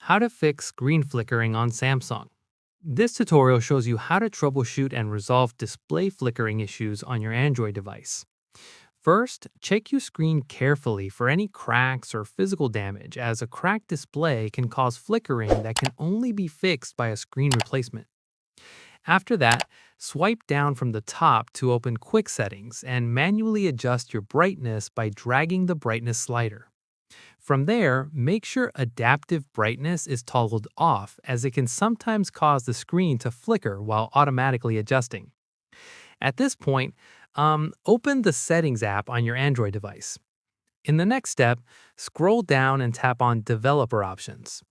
How to fix screen flickering on Samsung. This tutorial shows you how to troubleshoot and resolve display flickering issues on your Android device. First, check your screen carefully for any cracks or physical damage, as a cracked display can cause flickering that can only be fixed by a screen replacement. After that, swipe down from the top to open Quick Settings and manually adjust your brightness by dragging the brightness slider. From there, make sure adaptive brightness is toggled off, as it can sometimes cause the screen to flicker while automatically adjusting. At this point, open the Settings app on your Android device. In the next step, scroll down and tap on Developer Options.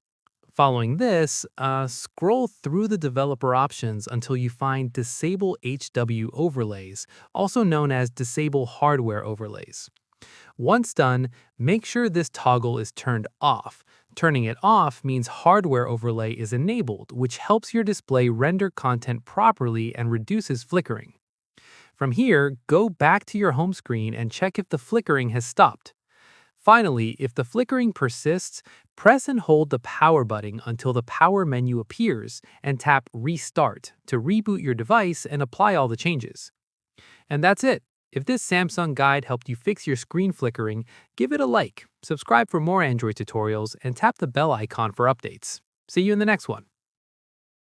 Following this, scroll through the developer options until you find Disable HW Overlays, also known as Disable Hardware Overlays. Once done, make sure this toggle is turned off. Turning it off means hardware overlay is enabled, which helps your display render content properly and reduces flickering. From here, go back to your home screen and check if the flickering has stopped. Finally, if the flickering persists, press and hold the power button until the power menu appears and tap Restart to reboot your device and apply all the changes. And that's it. If this Samsung guide helped you fix your screen flickering, give it a like, subscribe for more Android tutorials, and tap the bell icon for updates. See you in the next one.